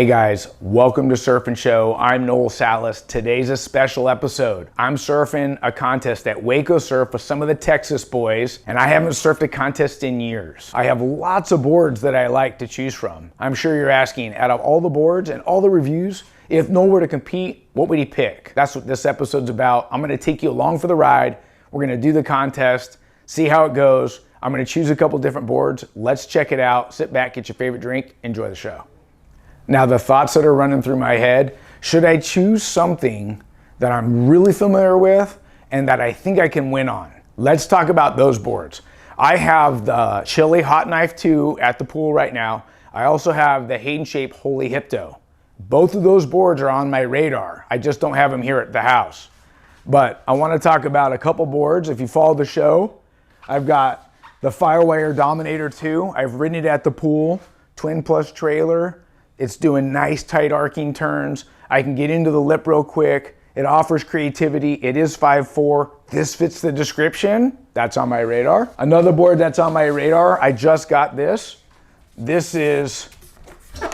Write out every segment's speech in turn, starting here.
Hey guys, welcome to Surf and Show. I'm Noel Salas. Today's a special episode. I'm surfing a contest at Waco Surf with some of the Texas boys, and I haven't surfed a contest in years. I have lots of boards that I like to choose from. I'm sure you're asking, out of all the boards and all the reviews, if Noel were to compete, what would he pick? That's what this episode's about. I'm gonna take you along for the ride. We're gonna do the contest, see how it goes. I'm gonna choose a couple different boards. Let's check it out. Sit back, get your favorite drink, enjoy the show. Now, the thoughts that are running through my head, should I choose something that I'm really familiar with and that I think I can win on? Let's talk about those boards. I have the Chilli Hot Knife II at the pool right now. I also have the Haydenshapes Holy Hypto. Both of those boards are on my radar. I just don't have them here at the house. But I want to talk about a couple boards. If you follow the show, I've got the Firewire Dominator 2. I've ridden it at the pool, twin plus trailer. It's doing nice tight arcing turns. I can get into the lip real quick. It offers creativity. It is 5'4". This fits the description. That's on my radar. Another board that's on my radar, I just got this. This is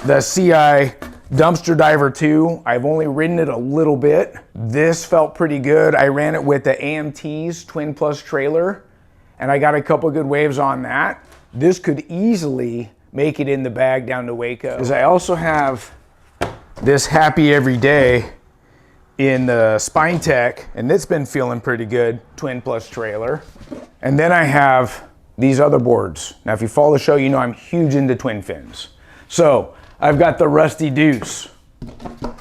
the CI Dumpster Diver 2. I've only ridden it a little bit. This felt pretty good. I ran it with the AMT's twin plus trailer, and I got a couple good waves on that. This could easily make it in the bag down to Waco. Because I also have this Happy Every Day in the Spine Tech, and it's been feeling pretty good, twin plus trailer. And then I have these other boards. Now, if you follow the show, you know I'm huge into twin fins. So I've got the Rusty Deuce,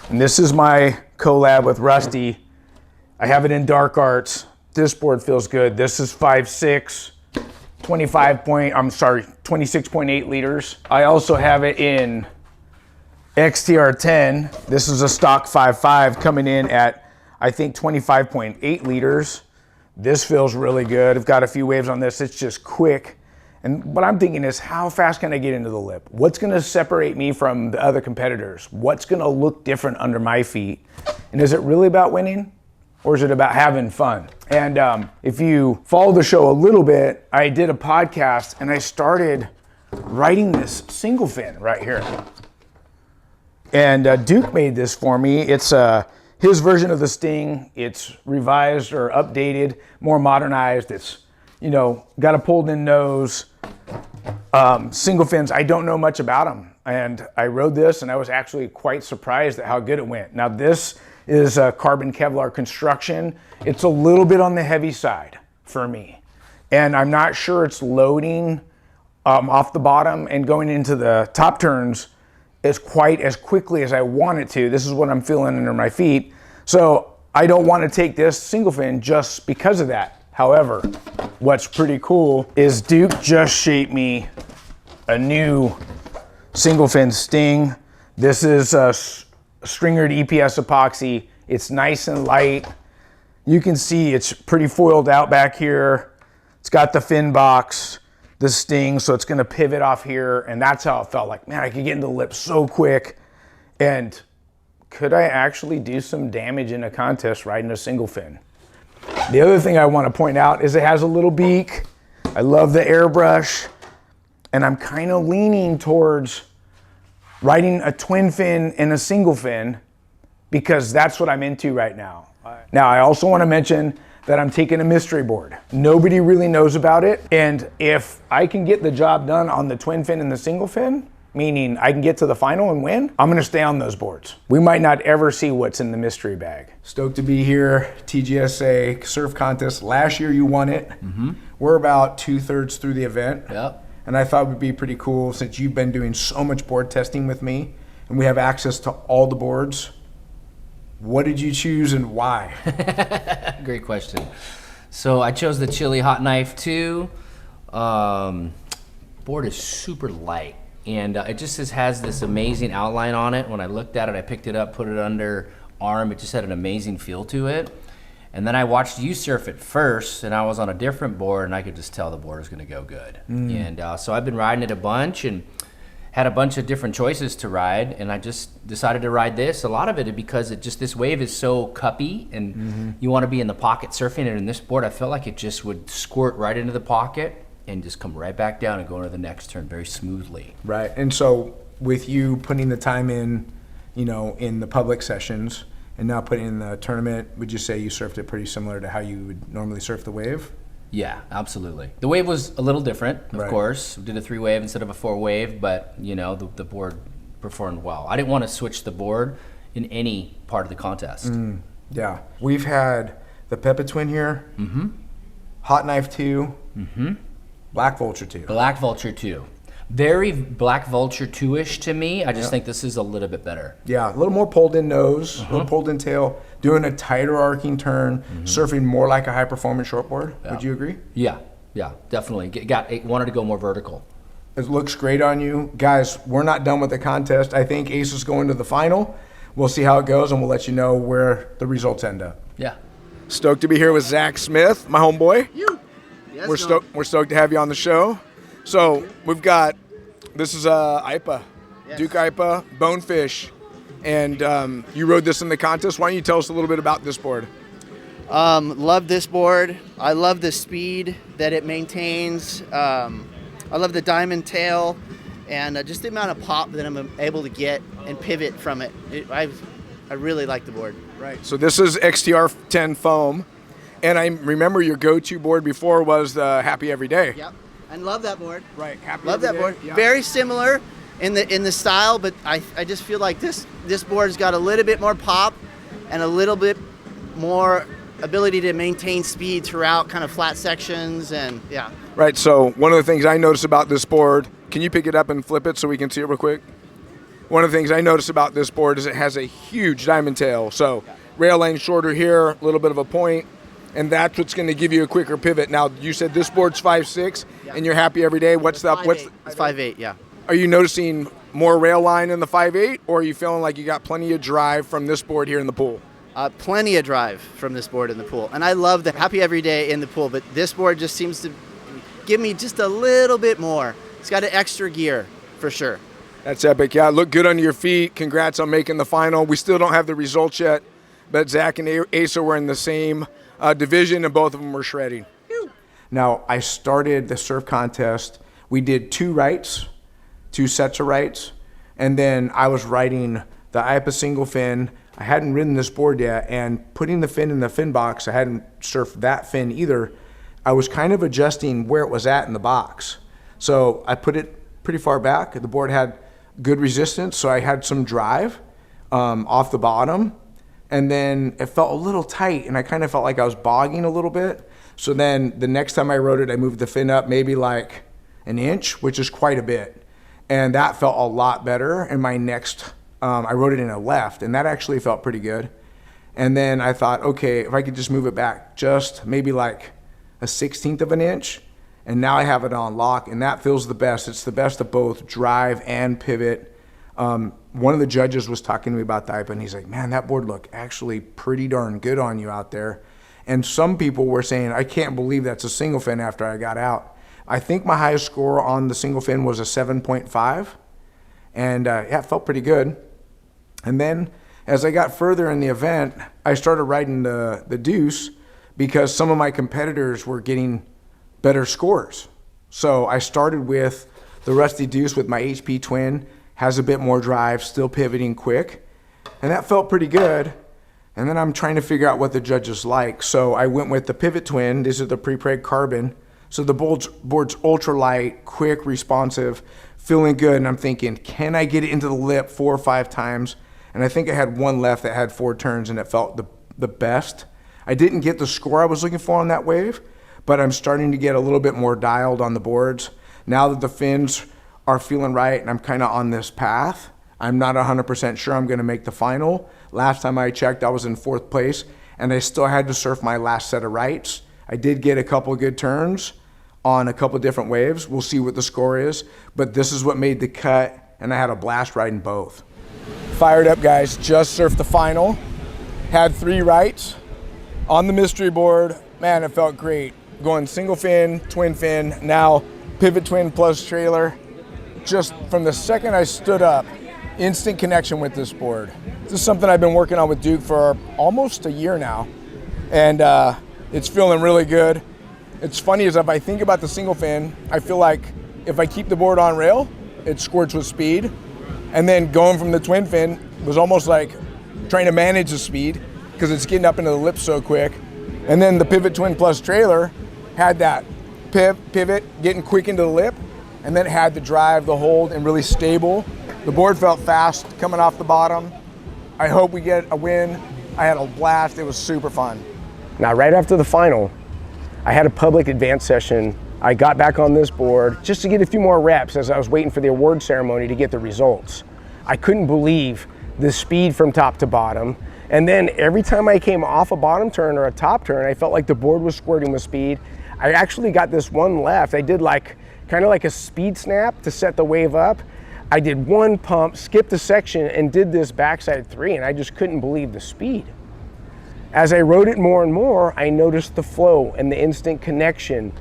and this is my collab with Rusty. I have it in Dark Arts. This board feels good. This is 5'6". 26.8 liters. I also have it in XTR10. This is a stock 5'5", coming in at, I think, 25.8 liters. This feels really good. I've got a few waves on this. It's just quick. And what I'm thinking is, how fast can I get into the lip? What's gonna separate me from the other competitors? What's gonna look different under my feet? And is it really about winning? Or is it about having fun? And if you follow the show a little bit, I did a podcast and I started writing this single fin right here. And Duke made this for me. It's his version of the Sting. It's revised or updated, more modernized. It's, you know, got a pulled in nose. Single fins, I don't know much about them. And I rode this and I was actually quite surprised at how good it went. Now this is a carbon Kevlar construction. It's a little bit on the heavy side for me. And I'm not sure it's loading off the bottom and going into the top turns as quite as quickly as I want it to. This is what I'm feeling under my feet. So I don't want to take this single fin just because of that. However, what's pretty cool is Duke just shaped me a new single fin Sting. This is a stringered EPS epoxy. It's nice and light. You can see it's pretty foiled out back here. It's got the fin box, the Sting, so it's gonna pivot off here, and that's how it felt like. Man, I could get into the lip so quick. And could I actually do some damage in a contest riding a single fin? The other thing I want to point out is it has a little beak. I love the airbrush, and I'm kind of leaning towards riding a twin fin and a single fin because that's what I'm into right now. Now, I also want to mention that I'm taking a mystery board. Nobody really knows about it, and if I can get the job done on the twin fin and the single fin, meaning I can get to the final and win, I'm gonna stay on those boards. We might not ever see what's in the mystery bag. Stoked to be here, TGSA Surf Contest. Last year you won it. Mm-hmm. We're about 2/3 through the event. Yep. And I thought it would be pretty cool since you've been doing so much board testing with me and we have access to all the boards. What did you choose and why? Great question. So I chose the Chilli Hot Knife II. Board is super light and it just has this amazing outline on it. When I looked at it, I picked it up, put it under arm. It just had an amazing feel to it. And then I watched you surf it first, and I was on a different board, and I could just tell the board was going to go good. And so I've been riding it a bunch and had a bunch of different choices to ride, and I just decided to ride this. A lot of it is because this wave is so cuppy, and you want to be in the pocket surfing it. And this board, I felt like it just would squirt right into the pocket and just come right back down and go into the next turn very smoothly. Right, and so with you putting the time in, in the public sessions and now putting in the tournament, would you say you surfed it pretty similar to how you would normally surf the wave? Yeah, absolutely. The wave was a little different, of course. We did a 3-wave instead of a 4-wave, but the board performed well. I didn't want to switch the board in any part of the contest. Yeah. We've had the Peppa Twin here, Hot Knife II, Black Vulture 2. Black Vulture 2. Very Black Vulture 2-ish to me. I just think this is a little bit better. Yeah, a little more pulled in nose, a little pulled in tail, doing a tighter arcing turn, surfing more like a high performance shortboard. Yeah. Would you agree? Yeah, definitely. Wanted to go more vertical. It looks great on you. Guys, we're not done with the contest. I think Asa's going to the final. We'll see how it goes, and we'll let you know where the results end up. Yeah. Stoked to be here with Zack Smith, my homeboy. Yes, We're stoked to have you on the show. So we've got, this is Aipa, Duke Aipa Bonefish, and you rode this in the contest. Why don't you tell us a little bit about this board? Love this board. I love the speed that it maintains. I love the diamond tail and just the amount of pop that I'm able to get and pivot from it. I really like the board. Right. So this is XTR 10 foam, and I remember your go-to board before was the Happy Every Day. Yep. And love that board. Right. Happy love that Every board. Day. Yeah. Very similar in the style, but I just feel like this board's got a little bit more pop and a little bit more ability to maintain speed throughout kind of flat sections and yeah. Right. So one of the things I noticed about this board, can you pick it up and flip it so we can see it real quick? One of the things I noticed about this board is it has a huge diamond tail. So rail lane shorter here, a little bit of a point, and that's what's going to give you a quicker pivot. Now, you said this board's 5'6", and you're happy every day. What's the? It's 5'8", yeah. Are you noticing more rail line in the 5'8", or are you feeling like you got plenty of drive from this board here in the pool? Plenty of drive from this board in the pool. And I love the Happy Every Day in the pool, but this board just seems to give me just a little bit more. It's got an extra gear, for sure. That's epic. Yeah, look good under your feet. Congrats on making the final. We still don't have the results yet, but Zach and Asa were in the same division, and both of them were shredding. Now, I started the surf contest. We did 2 sets of rights, and then I was riding the Aipa single fin. I hadn't ridden this board yet, and putting the fin in the fin box, I hadn't surfed that fin either. I was kind of adjusting where it was at in the box. So I put it pretty far back. The board had good resistance, so I had some drive off the bottom, and then it felt a little tight, and I kind of felt like I was bogging a little bit. So then the next time I rode it, I moved the fin up maybe like an inch, which is quite a bit, and that felt a lot better. And my next, I rode it in a left, and that actually felt pretty good. And then I thought, okay, if I could just move it back just maybe like a 1/16 of an inch, and now I have it on lock, and that feels the best. It's the best of both drive and pivot. One of the judges was talking to me about the Aipa, and he's like, man, that board looked actually pretty darn good on you out there. And some people were saying, I can't believe that's a single fin after I got out. I think my highest score on the single fin was a 7.5, and yeah, it felt pretty good. And then as I got further in the event, I started riding the Deuce because some of my competitors were getting better scores. So I started with the Rusty Deuce with my HP twin, has a bit more drive, still pivoting quick, and that felt pretty good. And then I'm trying to figure out what the judges like. So I went with the Pivot Twin. These are the pre-preg carbon. So the board's ultra light, quick, responsive, feeling good. And I'm thinking, can I get it into the lip 4 or 5 times? And I think I had one left that had 4 turns, and it felt the best. I didn't get the score I was looking for on that wave, but I'm starting to get a little bit more dialed on the boards. Now that the fins are feeling right and I'm kind of on this path, I'm not 100% sure I'm going to make the final. Last time I checked, I was in 4th place, and I still had to surf my last set of rights. I did get a couple of good turns on a couple of different waves. We'll see what the score is, but this is what made the cut, and I had a blast riding both. Fired up, guys. Just surfed the final. Had 3 rights on the mystery board. Man, it felt great. Going single fin, twin fin, now pivot twin plus trailer. Just from the second I stood up, instant connection with this board. This is something I've been working on with Duke for almost a year now, and it's feeling really good. It's funny is if I think about the single fin, I feel like if I keep the board on rail, it squirts with speed, And then going from the twin fin was almost like trying to manage the speed because it's getting up into the lip so quick. And then the Pivot Twin Plus trailer had that pivot getting quick into the lip, and then it had the drive, the hold, and really stable. The board felt fast coming off the bottom. I hope we get a win. I had a blast. It was super fun. Now, right after the final, I had a public advance session. I got back on this board just to get a few more reps as I was waiting for the award ceremony to get the results. I couldn't believe the speed from top to bottom. And then every time I came off a bottom turn or a top turn, I felt like the board was squirting with speed. I actually got this one left. I did kind of like a speed snap to set the wave up. I did one pump, skipped a section, and did this backside 3, and I just couldn't believe the speed. As I rode it more and more, I noticed the flow and the instant connection,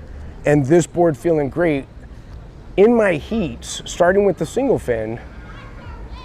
and this board feeling great. In my heats, starting with the single fin,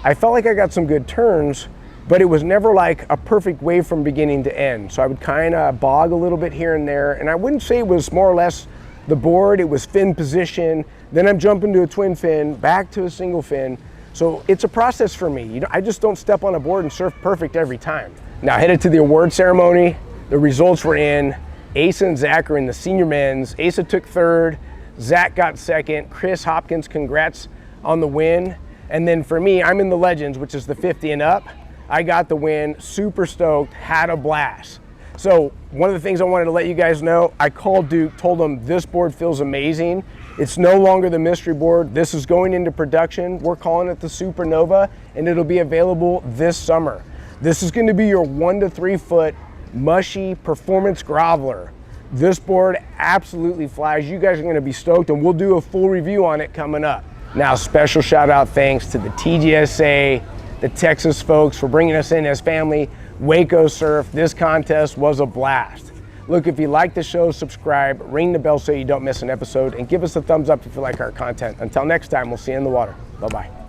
I felt like I got some good turns, but it was never like a perfect wave from beginning to end. So I would kind of bog a little bit here and there, and I wouldn't say it was more or less the board, it was fin position, then I'm jumping to a twin fin, back to a single fin. So it's a process for me. I just don't step on a board and surf perfect every time. Now headed to the award ceremony, the results were in. Asa and Zach are in the senior men's. Asa took 3rd, Zach got 2nd. Chris Hopkins, congrats on the win. And then for me, I'm in the legends, which is the 50 and up. I got the win, super stoked, had a blast. So one of the things I wanted to let you guys know, I called Duke, told him this board feels amazing. It's no longer the mystery board. This is going into production. We're calling it the Supernova, and it'll be available this summer. This is going to be your 1 to 3 foot mushy performance groveler. This board absolutely flies. You guys are going to be stoked, and we'll do a full review on it coming up. Now, special shout out thanks to the TGSA, the Texas folks for bringing us in as family. Waco Surf, this contest was a blast. Look, if you like the show, subscribe, ring the bell so you don't miss an episode, and give us a thumbs up if you like our content. Until next time, we'll see you in the water. Bye-bye.